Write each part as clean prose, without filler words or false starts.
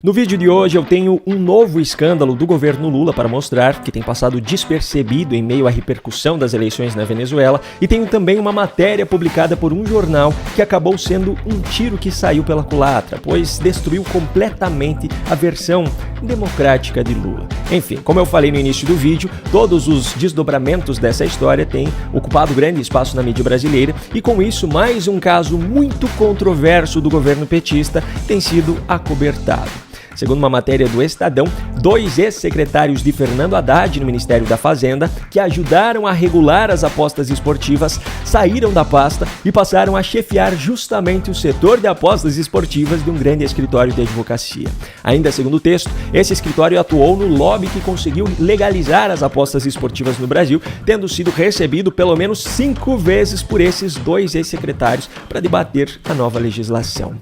No vídeo de hoje eu tenho um novo escândalo do governo Lula para mostrar que tem passado despercebido em meio à repercussão das eleições na Venezuela, e tenho também uma matéria publicada por um jornal que acabou sendo um tiro que saiu pela culatra, pois destruiu completamente a versão democrática de Lula. Enfim, como eu falei no início do vídeo, todos os desdobramentos dessa história têm ocupado grande espaço na mídia brasileira, e com isso mais um caso muito controverso do governo petista tem sido acobertado. Segundo uma matéria do Estadão, 2 ex-secretários de Fernando Haddad no Ministério da Fazenda, que ajudaram a regular as apostas esportivas, saíram da pasta e passaram a chefiar justamente o setor de apostas esportivas de um grande escritório de advocacia. Ainda segundo o texto, esse escritório atuou no lobby que conseguiu legalizar as apostas esportivas no Brasil, tendo sido recebido pelo menos 5 vezes por esses 2 ex-secretários para debater a nova legislação.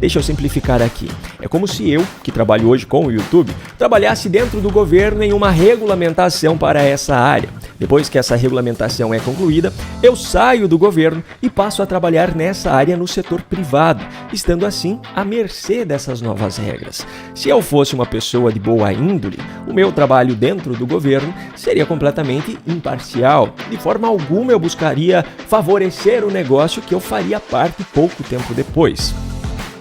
Deixa eu simplificar aqui. É como se eu, que trabalho hoje com o YouTube, trabalhasse dentro do governo em uma regulamentação para essa área. Depois que essa regulamentação é concluída, eu saio do governo e passo a trabalhar nessa área no setor privado, estando assim à mercê dessas novas regras. Se eu fosse uma pessoa de boa índole, o meu trabalho dentro do governo seria completamente imparcial. De forma alguma eu buscaria favorecer o negócio que eu faria parte pouco tempo depois.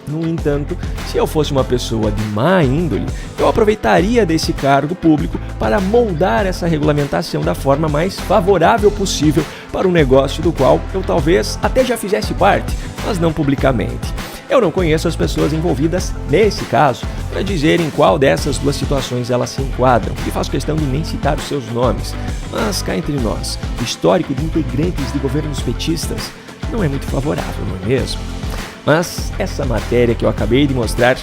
No entanto, se eu fosse uma pessoa de má índole, eu aproveitaria desse cargo público para moldar essa regulamentação da forma mais favorável possível para um negócio do qual eu talvez até já fizesse parte, mas não publicamente. Eu não conheço as pessoas envolvidas nesse caso para dizer em qual dessas duas situações elas se enquadram, e faço questão de nem citar os seus nomes. Mas cá entre nós, o histórico de integrantes de governos petistas não é muito favorável, não é mesmo? Mas essa matéria que eu acabei de mostrar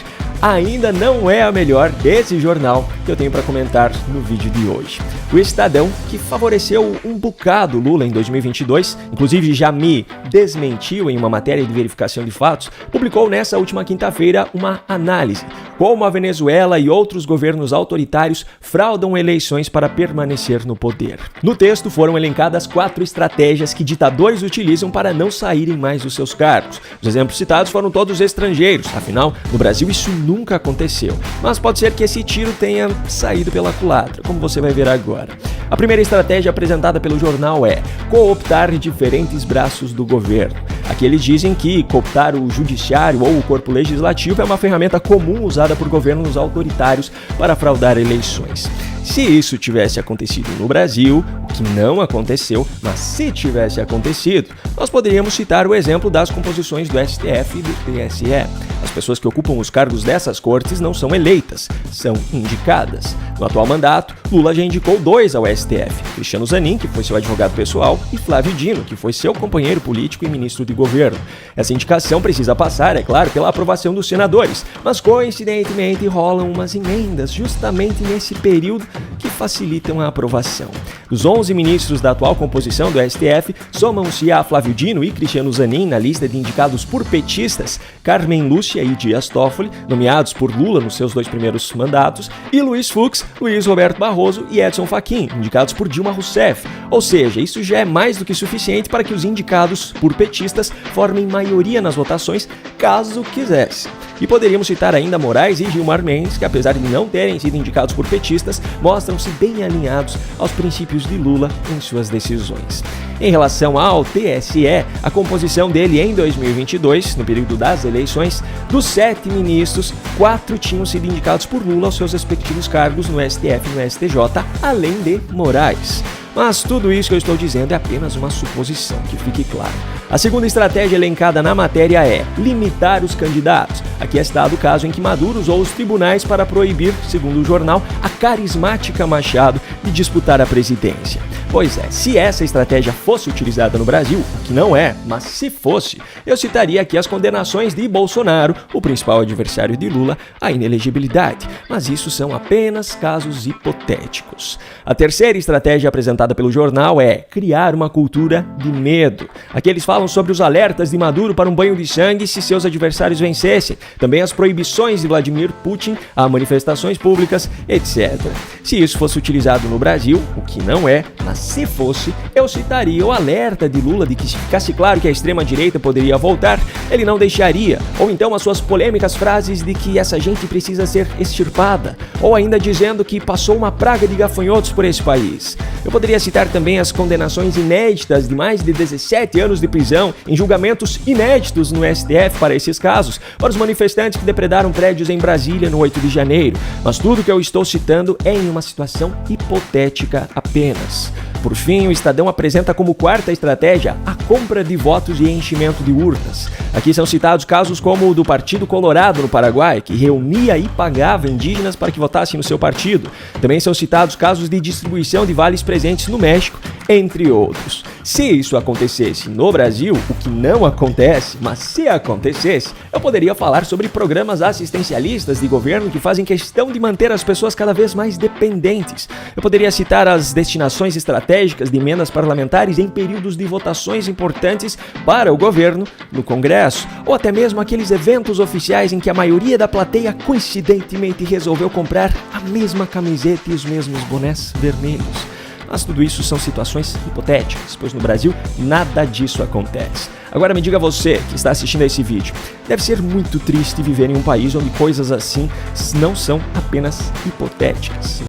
ainda não é a melhor desse jornal que eu tenho para comentar no vídeo de hoje. O Estadão, que favoreceu um bocado Lula em 2022, inclusive já me desmentiu em uma matéria de verificação de fatos, publicou nessa última quinta-feira uma análise: como a Venezuela e outros governos autoritários fraudam eleições para permanecer no poder. No texto foram elencadas 4 estratégias que ditadores utilizam para não saírem mais dos seus cargos. Os exemplos citados foram todos estrangeiros, afinal, no Brasil isso nunca aconteceu. Mas pode ser que esse tiro tenha saído pela culatra, como você vai ver agora. A primeira estratégia apresentada pelo jornal é cooptar diferentes braços do governo. Aqui eles dizem que cooptar o judiciário ou o corpo legislativo é uma ferramenta comum usada por governos autoritários para fraudar eleições. Se isso tivesse acontecido no Brasil, o que não aconteceu, mas se tivesse acontecido, nós poderíamos citar o exemplo das composições do STF e do TSE. As pessoas que ocupam os cargos dessas cortes não são eleitas, são indicadas. No atual mandato, Lula já indicou 2 ao STF: Cristiano Zanin, que foi seu advogado pessoal, e Flávio Dino, que foi seu companheiro político e ministro de governo. Essa indicação precisa passar, é claro, pela aprovação dos senadores, mas coincidentemente rolam umas emendas justamente nesse período que facilitam a aprovação. Os 11 ministros da atual composição do STF somam-se a Flávio Dino e Cristiano Zanin na lista de indicados por petistas, Carmen Lúcia e Dias Toffoli, nomeados por Lula nos seus 2 primeiros mandatos, e Luiz Fux, Luiz Roberto Barroso e Edson Fachin, indicados por Dilma Rousseff. Ou seja, isso já é mais do que suficiente para que os indicados por petistas formem maioria nas votações, caso quisesse. E poderíamos citar ainda Moraes e Gilmar Mendes, que apesar de não terem sido indicados por petistas, mostram-se bem alinhados aos princípios de Lula em suas decisões. Em relação ao TSE, a composição dele em 2022, no período das eleições, dos 7 ministros, 4 tinham sido indicados por Lula aos seus respectivos cargos no STF e no STJ, além de Moraes. Mas tudo isso que eu estou dizendo é apenas uma suposição, que fique claro. A segunda estratégia elencada na matéria é limitar os candidatos. Aqui é citado o caso em que Maduro usou os tribunais para proibir, segundo o jornal, a carismática Machado de disputar a presidência. Pois é, se essa estratégia fosse utilizada no Brasil, o que não é, mas se fosse, eu citaria aqui as condenações de Bolsonaro, o principal adversário de Lula, à inelegibilidade. Mas isso são apenas casos hipotéticos. A terceira estratégia apresentada pelo jornal é criar uma cultura de medo. Aqui eles falam sobre os alertas de Maduro para um banho de sangue se seus adversários vencessem, também as proibições de Vladimir Putin a manifestações públicas, etc. Se isso fosse utilizado no Brasil, o que não é, mas mas se fosse, eu citaria o alerta de Lula de que se ficasse claro que a extrema-direita poderia voltar, ele não deixaria, ou então as suas polêmicas frases de que essa gente precisa ser extirpada, ou ainda dizendo que passou uma praga de gafanhotos por esse país. Eu poderia citar também as condenações inéditas de mais de 17 anos de prisão em julgamentos inéditos no STF para esses casos, para os manifestantes que depredaram prédios em Brasília no 8 de janeiro. Mas tudo que eu estou citando é em uma situação hipotética apenas. Por fim, o Estadão apresenta como quarta estratégia a compra de votos e enchimento de urnas. Aqui são citados casos como o do Partido Colorado no Paraguai, que reunia e pagava indígenas para que votassem no seu partido. Também são citados casos de distribuição de vales presentes no México, entre outros. Se isso acontecesse no Brasil, o que não acontece, mas se acontecesse, eu poderia falar sobre programas assistencialistas de governo que fazem questão de manter as pessoas cada vez mais dependentes. Eu poderia citar as destinações estratégicas de emendas parlamentares em períodos de votações importantes para o governo no Congresso, ou até mesmo aqueles eventos oficiais em que a maioria da plateia coincidentemente resolveu comprar a mesma camiseta e os mesmos bonés vermelhos. Mas tudo isso são situações hipotéticas, pois no Brasil nada disso acontece. Agora me diga você que está assistindo a esse vídeo, deve ser muito triste viver em um país onde coisas assim não são apenas hipotéticas.